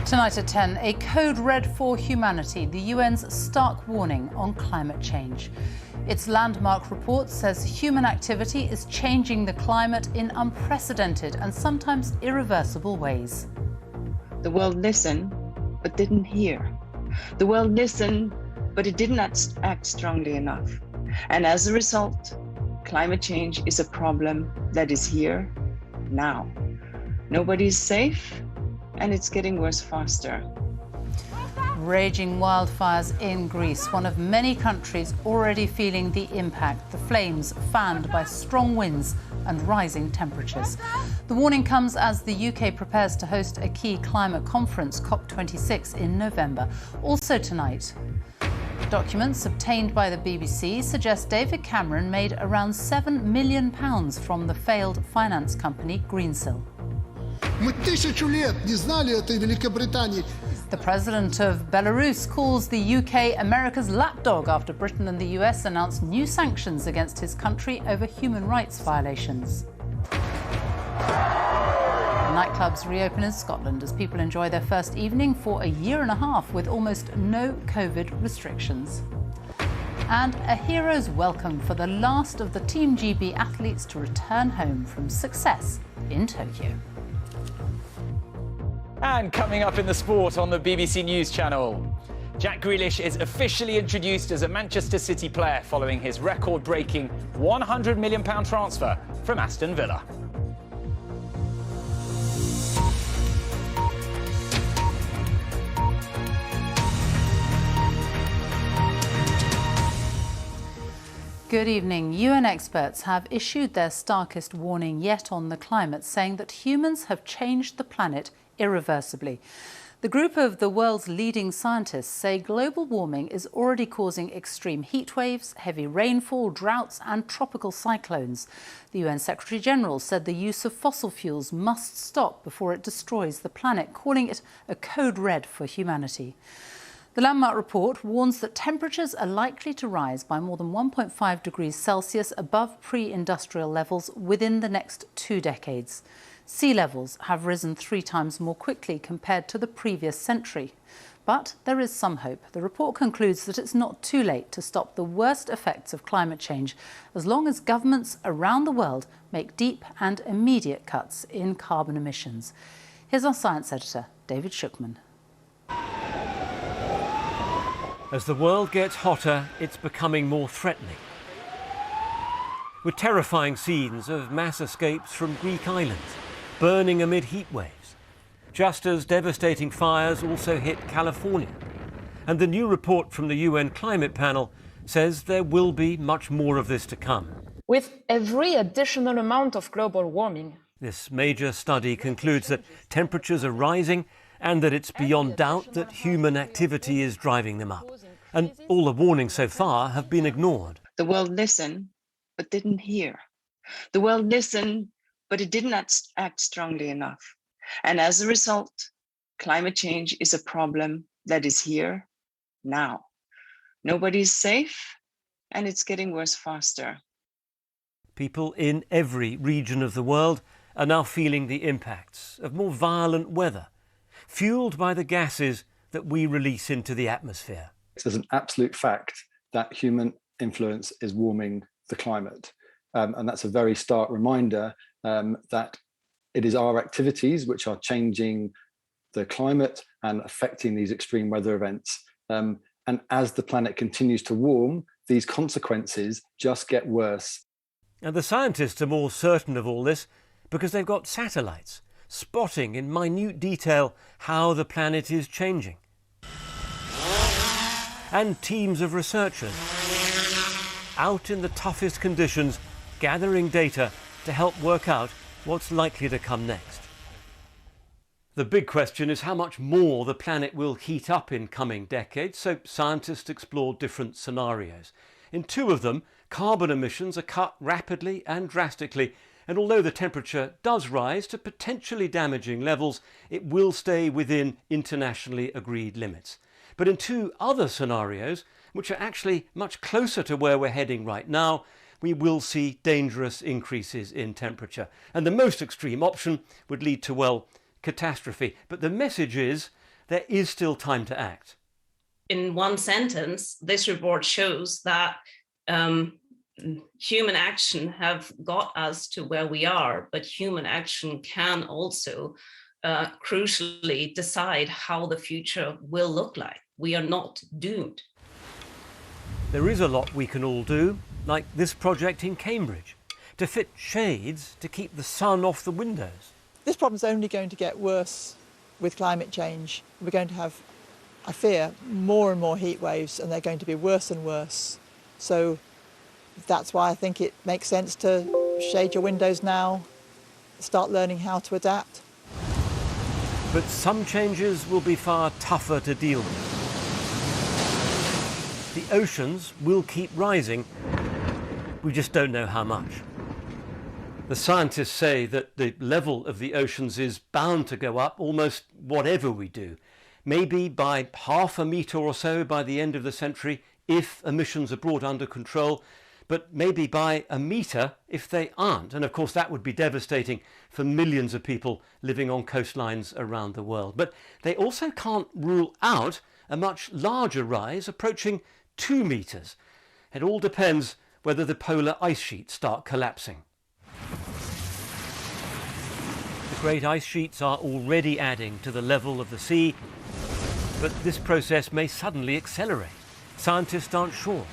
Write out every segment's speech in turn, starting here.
Tonight at 10, a code red for humanity, the UN's stark warning on climate change. Its landmark report says human activity is changing the climate in unprecedented and sometimes irreversible ways. The world listened, but didn't hear. The world listened, but it did not act strongly enough. And as a result, climate change is a problem that is here now. Nobody's safe, and it's getting worse faster. Raging wildfires in Greece, one of many countries already feeling the impact. The flames fanned by strong winds and rising temperatures. The warning comes as the UK prepares to host a key climate conference, COP26, in November. Also tonight, documents obtained by the BBC suggest David Cameron made around £7 million from the failed finance company Greensill. The president of Belarus calls the UK America's lapdog after Britain and the US announced new sanctions against his country over human rights violations. Nightclubs reopen in Scotland as people enjoy their first evening for a year and a half with almost no COVID restrictions. And a hero's welcome for the last of the Team GB athletes to return home from success in Tokyo. And coming up in the sport on the BBC News channel, Jack Grealish is officially introduced as a Manchester City player following his record-breaking £100 million transfer from Aston Villa. Good evening. UN experts have issued their starkest warning yet on the climate, saying that humans have changed the planet irreversibly. The group of the world's leading scientists say global warming is already causing extreme heat waves, heavy rainfall, droughts and tropical cyclones. The UN Secretary-General said the use of fossil fuels must stop before it destroys the planet, calling it a code red for humanity. The landmark report warns that temperatures are likely to rise by more than 1.5 degrees Celsius above pre-industrial levels within the next 2 decades. Sea levels have risen 3 times more quickly compared to the previous century. But there is some hope. The report concludes that it's not too late to stop the worst effects of climate change, as long as governments around the world make deep and immediate cuts in carbon emissions. Here's our science editor, David Shookman. As the world gets hotter, it's becoming more threatening. With terrifying scenes of mass escapes from Greek islands, burning amid heat waves, just as devastating fires also hit California. And the new report from the UN Climate Panel says there will be much more of this to come. With every additional amount of global warming, this major study concludes that temperatures are rising and that it's beyond doubt that human activity is driving them up. And all the warnings so far have been ignored. The world listened, but didn't hear. The world listened, but it did not act strongly enough. And as a result, climate change is a problem that is here now. Nobody's safe, and it's getting worse faster. People in every region of the world are now feeling the impacts of more violent weather, fueled by the gases that we release into the atmosphere. It's an absolute fact that human influence is warming the climate. And that's a very stark reminder that it is our activities which are changing the climate and affecting these extreme weather events. And as the planet continues to warm, these consequences just get worse. And the scientists are more certain of all this because they've got satellites spotting in minute detail how the planet is changing. And teams of researchers out in the toughest conditions, gathering data to help work out what's likely to come next. The big question is how much more the planet will heat up in coming decades, so scientists explored different scenarios. In 2 of them, carbon emissions are cut rapidly and drastically, and although the temperature does rise to potentially damaging levels, it will stay within internationally agreed limits. But in 2 other scenarios, which are actually much closer to where we're heading right now, we will see dangerous increases in temperature. And the most extreme option would lead to, well, catastrophe. But the message is there is still time to act. In one sentence, this report shows that human action have got us to where we are, but human action can also crucially decide how the future will look like. We are not doomed. There is a lot we can all do, like this project in Cambridge, to fit shades to keep the sun off the windows. This problem's only going to get worse with climate change. We're going to have, I fear, more and more heat waves, and they're going to be worse and worse. So that's why I think it makes sense to shade your windows now, start learning how to adapt. But some changes will be far tougher to deal with. The oceans will keep rising. We just don't know how much. The scientists say that the level of the oceans is bound to go up almost whatever we do. Maybe by 0.5 metre or so by the end of the century if emissions are brought under control, but maybe by 1 metre if they aren't. And of course that would be devastating for millions of people living on coastlines around the world. But they also can't rule out a much larger rise approaching 2 metres. It all depends whether the polar ice sheets start collapsing. The great ice sheets are already adding to the level of the sea, but this process may suddenly accelerate. Scientists aren't sure,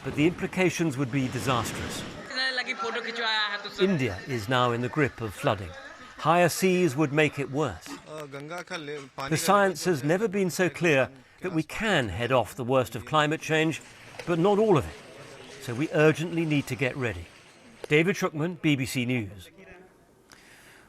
but the implications would be disastrous. India is now in the grip of flooding. Higher seas would make it worse. The science has never been so clear that we can head off the worst of climate change, but not all of it. So we urgently need to get ready. David Shukman, BBC News.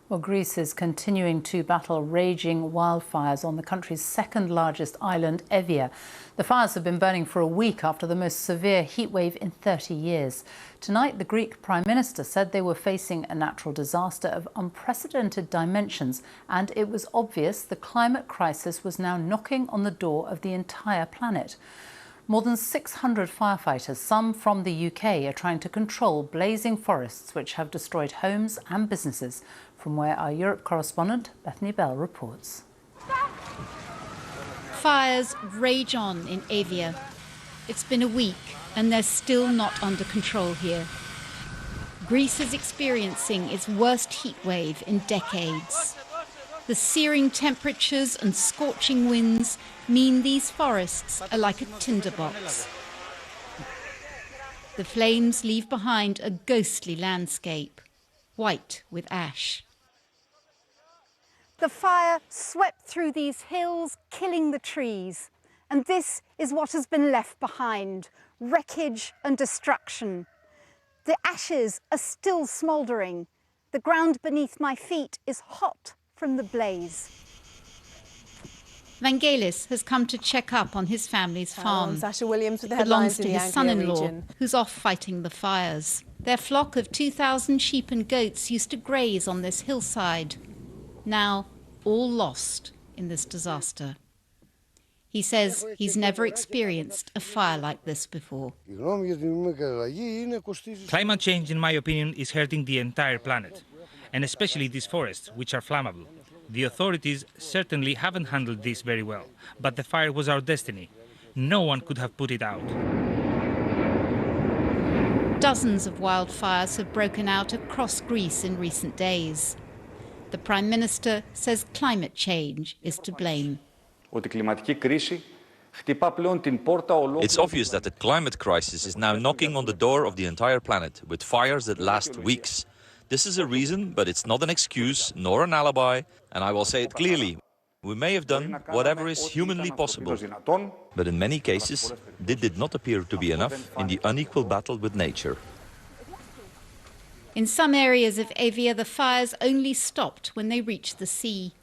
Well, Greece is continuing to battle raging wildfires on the country's second largest island, Evia. The fires have been burning for a week after the most severe heatwave in 30 years. Tonight, the Greek Prime Minister said they were facing a natural disaster of unprecedented dimensions, and it was obvious the climate crisis was now knocking on the door of the entire planet. More than 600 firefighters, some from the UK, are trying to control blazing forests which have destroyed homes and businesses. From where our Europe correspondent, Bethany Bell, reports. Fires rage on in Evia. It's been a week and they're still not under control here. Greece is experiencing its worst heat wave in decades. The searing temperatures and scorching winds mean these forests are like a tinderbox. The flames leave behind a ghostly landscape, white with ash. The fire swept through these hills, killing the trees. And this is what has been left behind, wreckage and destruction. The ashes are still smouldering. The ground beneath my feet is hot from the blaze. Vangelis has come to check up on his family's farm. Sasha Williams with the It belongs headlines to in the his son-in-law, region. who's off fighting the fires. Their flock of 2,000 sheep and goats used to graze on this hillside. Now, all lost in this disaster. He says he's never experienced a fire like this before. Climate change, in my opinion, is hurting the entire planet, and especially these forests, which are flammable. The authorities certainly haven't handled this very well, but the fire was our destiny. No one could have put it out. Dozens of wildfires have broken out across Greece in recent days. The Prime Minister says climate change is to blame. It's obvious that the climate crisis is now knocking on the door of the entire planet with fires that last weeks. This is a reason, but it's not an excuse nor an alibi, and I will say it clearly. We may have done whatever is humanly possible, but in many cases, this did not appear to be enough in the unequal battle with nature. In some areas of Evia, the fires only stopped when they reached the sea.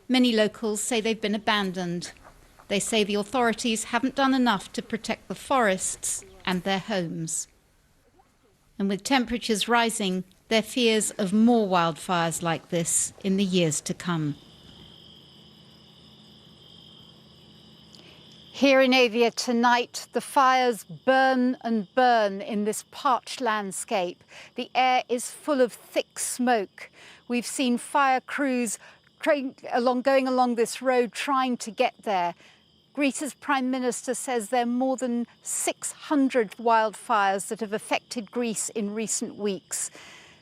Many locals say they've been abandoned. They say the authorities haven't done enough to protect the forests and their homes. And with temperatures rising, there are fears of more wildfires like this in the years to come. Here in Evia tonight, the fires burn and burn in this parched landscape. The air is full of thick smoke. We've seen fire crews going along this road trying to get there. Greece's Prime Minister says there are more than 600 wildfires that have affected Greece in recent weeks.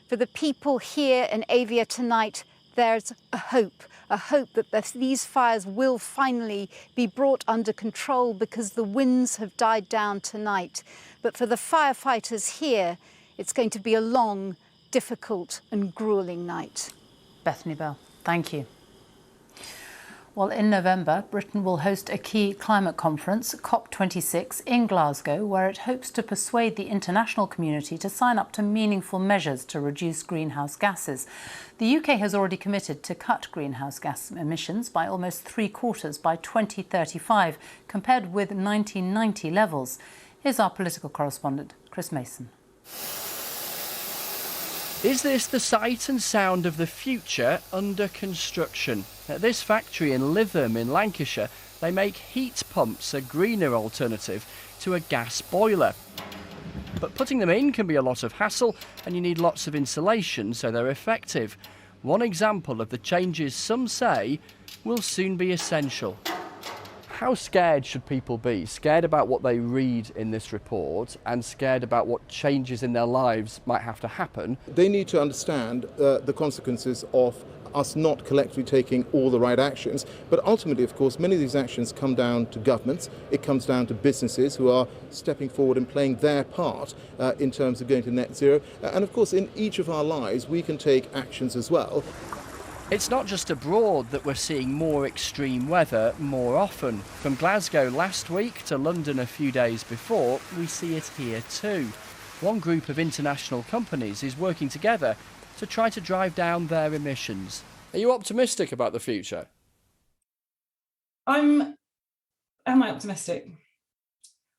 For the people here in Avia tonight, there's a hope that these fires will finally be brought under control because the winds have died down tonight. But for the firefighters here, it's going to be a long, difficult and gruelling night. Bethany Bell, thank you. Well, in November, Britain will host a key climate conference, COP26, in Glasgow, where it hopes to persuade the international community to sign up to meaningful measures to reduce greenhouse gases. The UK has already committed to cut greenhouse gas emissions by almost 3/4 by 2035, compared with 1990 levels. Here's our political correspondent, Chris Mason. Is this the sight and sound of the future under construction? At this factory in Lytham in Lancashire, they make heat pumps, a greener alternative to a gas boiler. But putting them in can be a lot of hassle, and you need lots of insulation so they're effective. One example of the changes some say will soon be essential. How scared should people be? Scared about what they read in this report and scared about what changes in their lives might have to happen? They need to understand the consequences of us not collectively taking all the right actions. But ultimately, of course, many of these actions come down to governments. It comes down to businesses who are stepping forward and playing their part in terms of going to net zero. And of course, in each of our lives, we can take actions as well. It's not just abroad that we're seeing more extreme weather more often. From Glasgow last week to London a few days before, we see it here too. One group of international companies is working together to try to drive down their emissions. Are you optimistic about the future? Am I optimistic?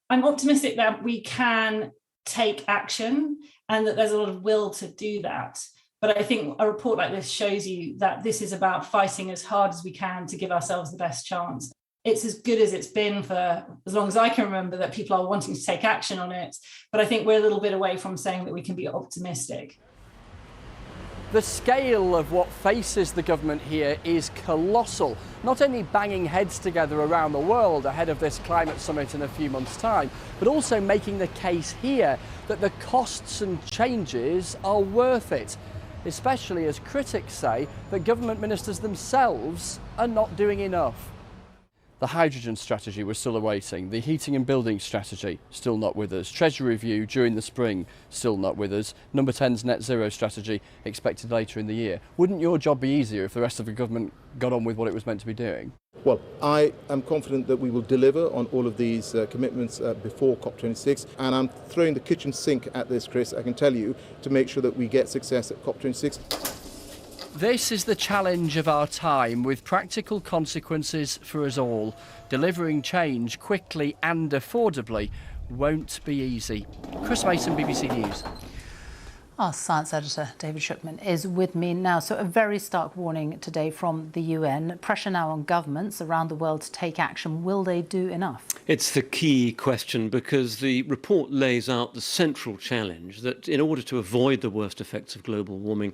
I'm optimistic that we can take action and that there's a lot of will to do that. But I think a report like this shows you that this is about fighting as hard as we can to give ourselves the best chance. It's as good as it's been for as long as I can remember that people are wanting to take action on it. But I think we're a little bit away from saying that we can be optimistic. The scale of what faces the government here is colossal. Not only banging heads together around the world ahead of this climate summit in a few months' time, but also making the case here that the costs and changes are worth it, especially as critics say that government ministers themselves are not doing enough. The hydrogen strategy we're still awaiting, the heating and building strategy still not with us, Treasury review during the spring still not with us, Number 10's net zero strategy expected later in the year. Wouldn't your job be easier if the rest of the government got on with what it was meant to be doing? Well, I am confident that we will deliver on all of these commitments before COP26, and I'm throwing the kitchen sink at this, Chris, I can tell you, to make sure that we get success at COP26. This is the challenge of our time, with practical consequences for us all. Delivering change quickly and affordably won't be easy. Chris Mason, BBC News. Our science editor, David Shookman, is with me now. So a very stark warning today from the UN. Pressure now on governments around the world to take action. Will they do enough? It's the key question, because the report lays out the central challenge that in order to avoid the worst effects of global warming,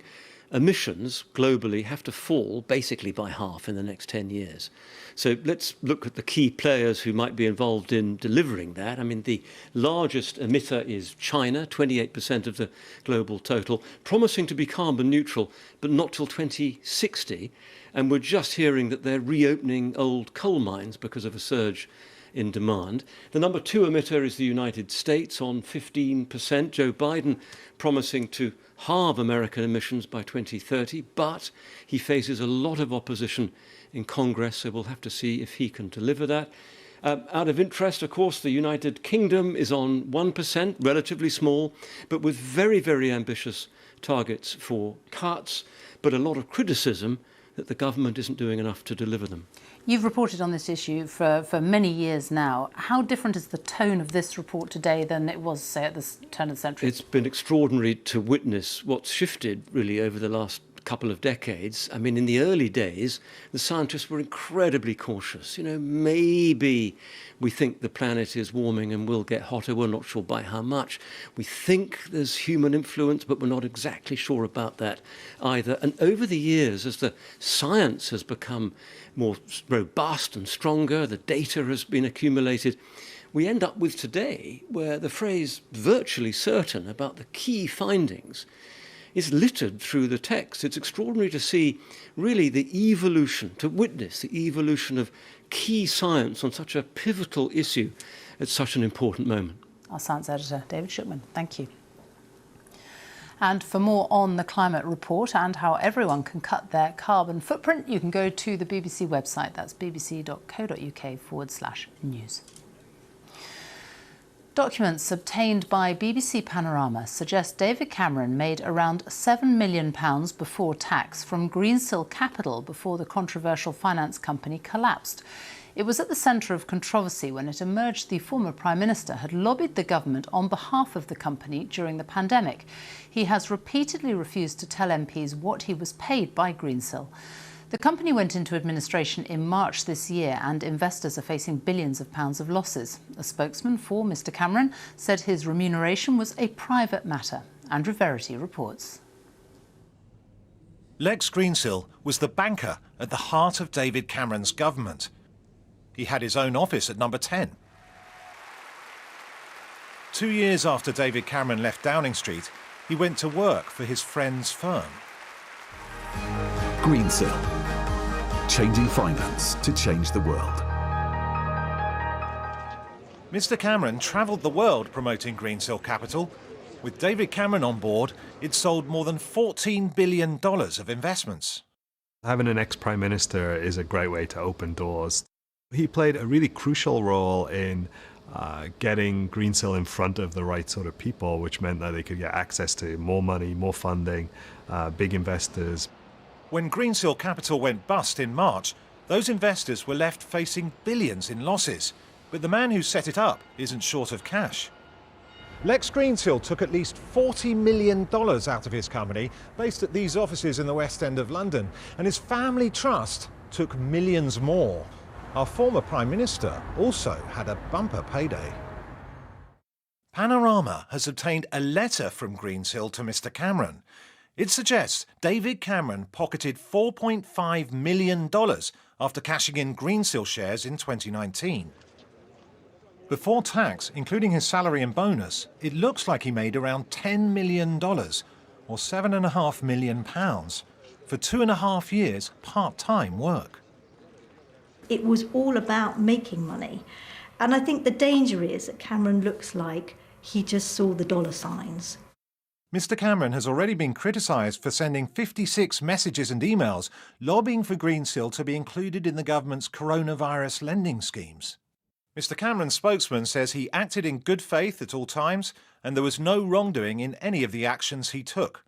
emissions globally have to fall basically by half in the next 10 years. So let's look at the key players who might be involved in delivering that. I mean, the largest emitter is China, 28% of the global total, promising to be carbon neutral, but not till 2060. And we're just hearing that they're reopening old coal mines because of a surge in demand. The number 2 emitter is the United States on 15%. Joe Biden promising to halve American emissions by 2030, but he faces a lot of opposition in Congress, so we'll have to see if he can deliver that. Out of interest, of course, the United Kingdom is on 1%, relatively small, but with very, very ambitious targets for cuts, but a lot of criticism that the government isn't doing enough to deliver them. You've reported on this issue for many years now. How different is the tone of this report today than it was, say, at the turn of the century? It's been extraordinary to witness what's shifted really over the last couple of decades, I mean, in the early days, the scientists were incredibly cautious. You know, maybe we think the planet is warming and will get hotter. We're not sure by how much. We think there's human influence, but we're not exactly sure about that either. And over the years, as the science has become more robust and stronger, the data has been accumulated, we end up with today where the phrase virtually certain about the key findings is littered through the text. It's extraordinary to see really the evolution, to witness the evolution of key science on such a pivotal issue at such an important moment. Our science editor, David Shipman, thank you. And for more on the climate report and how everyone can cut their carbon footprint, you can go to the BBC website. That's bbc.co.uk/news. Documents obtained by BBC Panorama suggest David Cameron made around £7 million before tax from Greensill Capital before the controversial finance company collapsed. It was at the centre of controversy when it emerged the former Prime Minister had lobbied the government on behalf of the company during the pandemic. He has repeatedly refused to tell MPs what he was paid by Greensill. The company went into administration in March this year and investors are facing billions of pounds of losses. A spokesman for Mr Cameron said his remuneration was a private matter. Andrew Verity reports. Lex Greensill was the banker at the heart of David Cameron's government. He had his own office at number 10. 2 years after David Cameron left Downing Street, he went to work for his friend's firm. Greensill, changing finance to change the world. Mr Cameron travelled the world promoting Greensill Capital. With David Cameron on board, it sold more than $14 billion of investments. Having an ex-Prime Minister is a great way to open doors. He played a really crucial role in getting Greensill in front of the right sort of people, which meant that they could get access to more money, more funding, big investors. When Greensill Capital went bust in March, those investors were left facing billions in losses. But the man who set it up isn't short of cash. Lex Greensill took at least $40 million out of his company, based at these offices in the West End of London, and his family trust took millions more. Our former Prime Minister also had a bumper payday. Panorama has obtained a letter from Greensill to Mr Cameron. It suggests David Cameron pocketed $4.5 million after cashing in Greensill shares in 2019. Before tax, including his salary and bonus, it looks like he made around $10 million, or £7.5 million, for 2.5 years part-time work. It was all about making money. And I think the danger is that Cameron looks like he just saw the dollar signs. Mr Cameron has already been criticised for sending 56 messages and emails lobbying for Greensill to be included in the government's coronavirus lending schemes. Mr Cameron's spokesman says he acted in good faith at all times and there was no wrongdoing in any of the actions he took.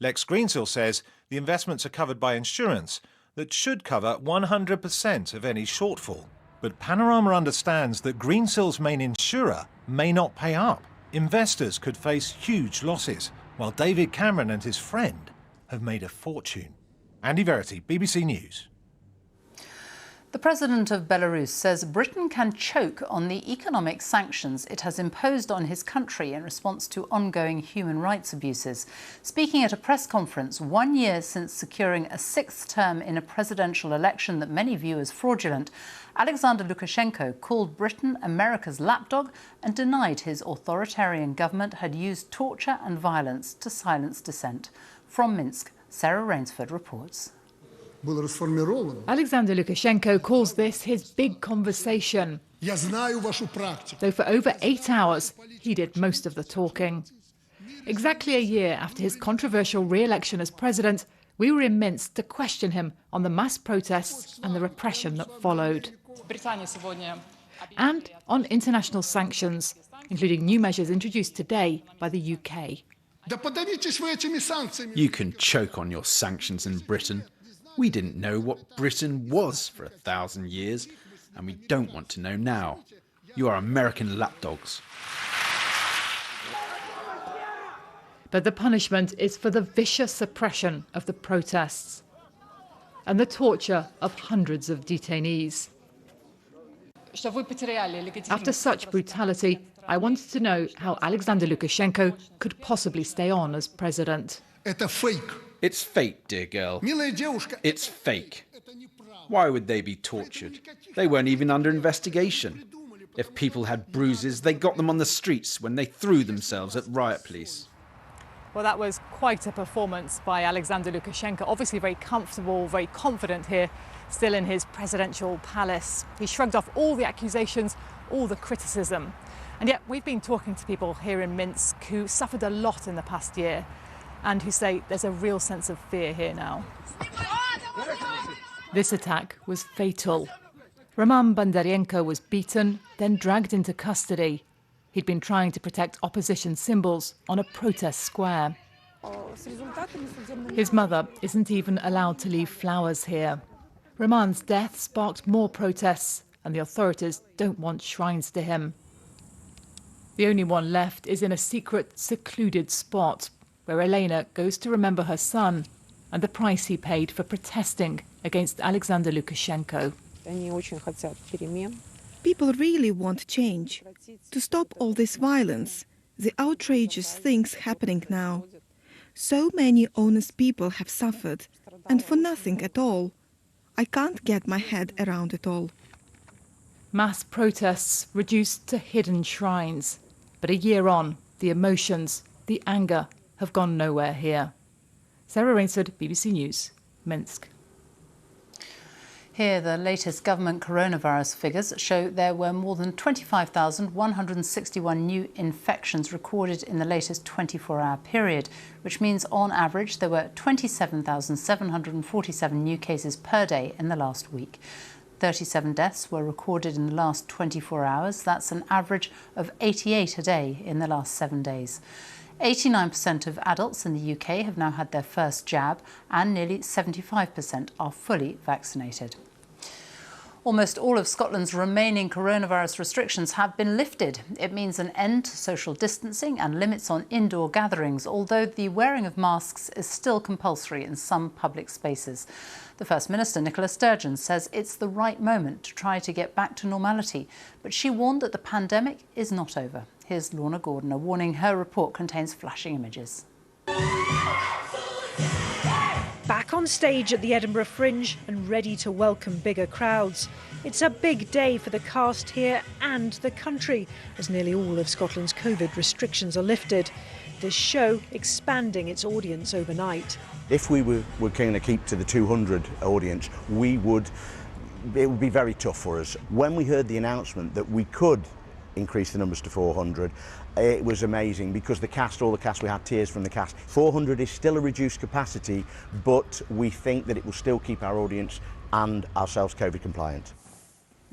Lex Greensill says the investments are covered by insurance that should cover 100% of any shortfall. But Panorama understands that Greensill's main insurer may not pay up. Investors could face huge losses, while David Cameron and his friend have made a fortune. Andy Verity, BBC News. The president of Belarus says Britain can choke on the economic sanctions it has imposed on his country in response to ongoing human rights abuses. Speaking at a press conference 1 year since securing a 6th term in a presidential election that many view as fraudulent, Alexander Lukashenko called Britain America's lapdog and denied his authoritarian government had used torture and violence to silence dissent. From Minsk, Sarah Rainsford reports. Alexander Lukashenko calls this his big conversation. Though for over 8 hours, he did most of the talking. Exactly a year after his controversial re-election as president, we were in Minsk to question him on the mass protests and the repression that followed. And on international sanctions, including new measures introduced today by the UK. You can choke on your sanctions in Britain. We didn't know what Britain was for 1,000 years, and we don't want to know now. You are American lapdogs. But the punishment is for the vicious suppression of the protests and the torture of hundreds of detainees. After such brutality, I wanted to know how Alexander Lukashenko could possibly stay on as president. It's fake, dear girl. It's fake. Why would they be tortured? They weren't even under investigation. If people had bruises, they got them on the streets when they threw themselves at riot police. Well, that was quite a performance by Alexander Lukashenko, obviously very comfortable, very confident here, still in his presidential palace. He shrugged off all the accusations, all the criticism. And yet we've been talking to people here in Minsk who suffered a lot in the past year and who say there's a real sense of fear here now. This attack was fatal. Roman Bondarenko was beaten, then dragged into custody. He'd been trying to protect opposition symbols on a protest square. His mother isn't even allowed to leave flowers here. Roman's death sparked more protests, and the authorities don't want shrines to him. The only one left is in a secret, secluded spot, where Elena goes to remember her son and the price he paid for protesting against Alexander Lukashenko. People really want change, to stop all this violence, the outrageous things happening now. So many honest people have suffered, and for nothing at all. I can't get my head around it all. Mass protests reduced to hidden shrines. But a year on, the emotions, the anger have gone nowhere here. Sarah Rainsford, BBC News, Minsk. Here, the latest government coronavirus figures show there were more than 25,161 new infections recorded in the latest 24-hour period, which means on average there were 27,747 new cases per day in the last week. 37 deaths were recorded in the last 24 hours. That's an average of 88 a day in the last 7 days. 89% of adults in the UK have now had their first jab, and nearly 75% are fully vaccinated. Almost all of Scotland's remaining coronavirus restrictions have been lifted. It means an end to social distancing and limits on indoor gatherings, although the wearing of masks is still compulsory in some public spaces. The First Minister, Nicola Sturgeon, says it's the right moment to try to get back to normality, but she warned that the pandemic is not over. Here's Lorna Gordon, a warning her report contains flashing images. Back on stage at the Edinburgh Fringe and ready to welcome bigger crowds. It's a big day for the cast here and the country, as nearly all of Scotland's COVID restrictions are lifted. This show expanding its audience overnight. If we were going to keep to the 200 audience, it would be very tough for us. When we heard the announcement that we could increase the numbers to 400, it was amazing because all the cast, we had tears from the cast. 400 is still a reduced capacity, but we think that it will still keep our audience and ourselves COVID compliant.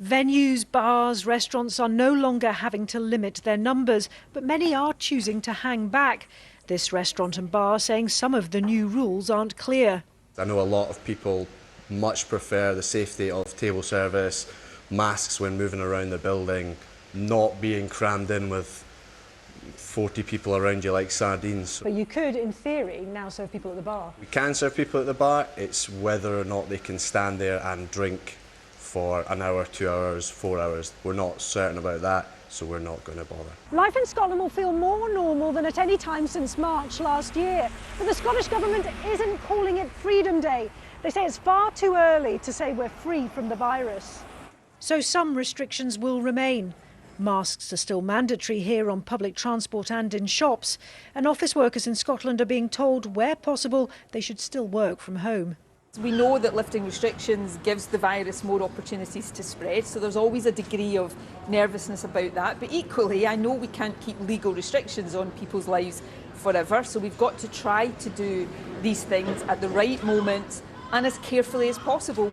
Venues, bars, restaurants are no longer having to limit their numbers, but many are choosing to hang back. This restaurant and bar saying some of the new rules aren't clear. I know a lot of people much prefer the safety of table service, masks when moving around the building, not being crammed in with 40 people around you like sardines. But you could, in theory, now serve people at the bar. We can serve people at the bar, it's whether or not they can stand there and drink for an hour, 2 hours, 4 hours. We're not certain about that, so we're not going to bother. Life in Scotland will feel more normal than at any time since March last year. But the Scottish Government isn't calling it Freedom Day. They say it's far too early to say we're free from the virus. So some restrictions will remain. Masks are still mandatory here on public transport and in shops, and office workers in Scotland are being told, where possible, they should still work from home. We know that lifting restrictions gives the virus more opportunities to spread, so there's always a degree of nervousness about that. But equally, I know we can't keep legal restrictions on people's lives forever, so we've got to try to do these things at the right moment and as carefully as possible.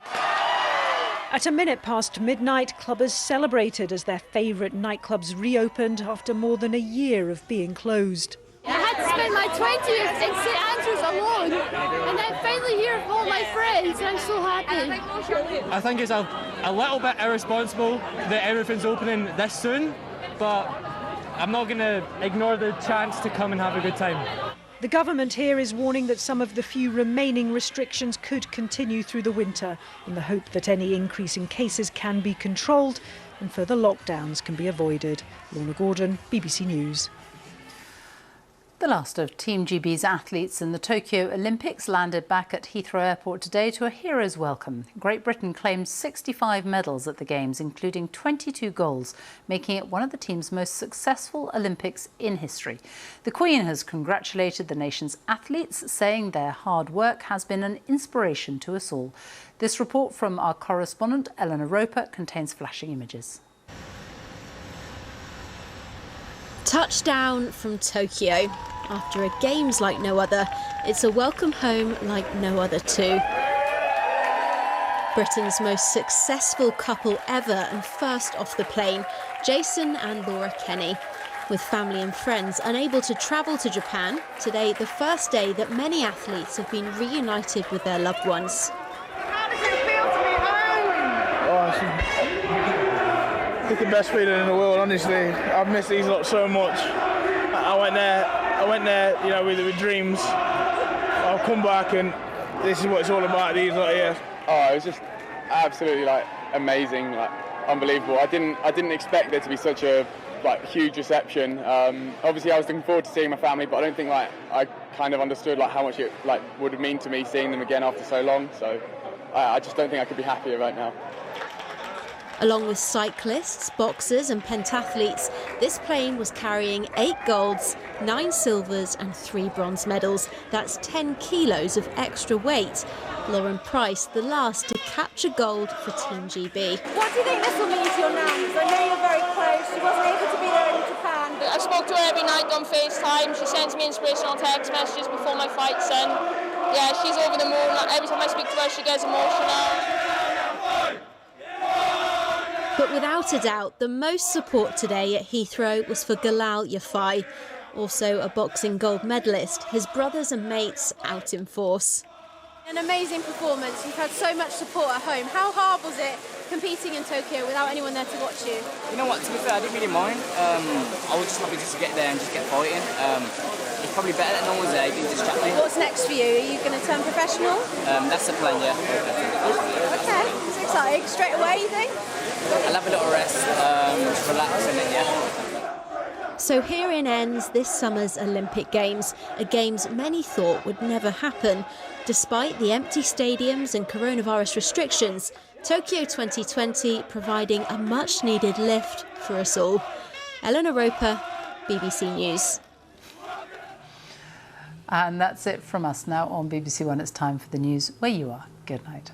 At a minute past midnight, clubbers celebrated as their favourite nightclubs reopened after more than a year of being closed. I had to spend my 20th in St Andrews alone, and I'm finally here with all my friends, and I'm so happy. I think it's a little bit irresponsible that everything's opening this soon, but I'm not going to ignore the chance to come and have a good time. The government here is warning that some of the few remaining restrictions could continue through the winter in the hope that any increase in cases can be controlled and further lockdowns can be avoided. Lorna Gordon, BBC News. The last of Team GB's athletes in the Tokyo Olympics landed back at Heathrow Airport today to a hero's welcome. Great Britain claimed 65 medals at the Games, including 22 golds, making it one of the team's most successful Olympics in history. The Queen has congratulated the nation's athletes, saying their hard work has been an inspiration to us all. This report from our correspondent Eleanor Roper contains flashing images. Touchdown from Tokyo. After a Games like no other, it's a welcome home like no other too. Britain's most successful couple ever and first off the plane, Jason and Laura Kenny. With family and friends unable to travel to Japan, today the first day that many athletes have been reunited with their loved ones. How does it feel to be home? It's the best feeling in the world, honestly. I've missed these lot so much. I went there, you know, with dreams. I'll come back and this is what it's all about, these lot here. Oh, it was just absolutely amazing, unbelievable. I didn't expect there to be such a huge reception. Obviously I was looking forward to seeing my family, but I don't think I kind of understood how much it would mean to me seeing them again after so long. So I just don't think I could be happier right now. Along with cyclists, boxers and pentathletes, this plane was carrying 8 golds, 9 silvers and 3 bronze medals. That's 10 kilos of extra weight. Lauren Price, the last to capture gold for Team GB. What do you think this will mean to your nan? I know you're very close. She wasn't able to be there in Japan. I spoke to her every night on FaceTime. She sends me inspirational text messages before my fights, and yeah, she's over the moon. Every time I speak to her, she gets emotional. But without a doubt, the most support today at Heathrow was for Galal Yafai, also a boxing gold medalist, his brothers and mates out in force. An amazing performance. You've had so much support at home. How hard was it competing in Tokyo without anyone there to watch you? You know what, to be fair, I didn't really mind. I was just happy just to get there and just get fighting. It's probably better that no one's there, it didn't distract me. What's next for you? Are you going to turn professional? That's the plan, yeah. Okay, it's exciting. Straight away, you think? I'll have a little rest, just relax and then yeah. So herein ends this summer's Olympic Games, a Games many thought would never happen. Despite the empty stadiums and coronavirus restrictions, Tokyo 2020 providing a much-needed lift for us all. Eleanor Roper, BBC News. And that's it from us now on BBC One. It's time for the news where you are. Good night.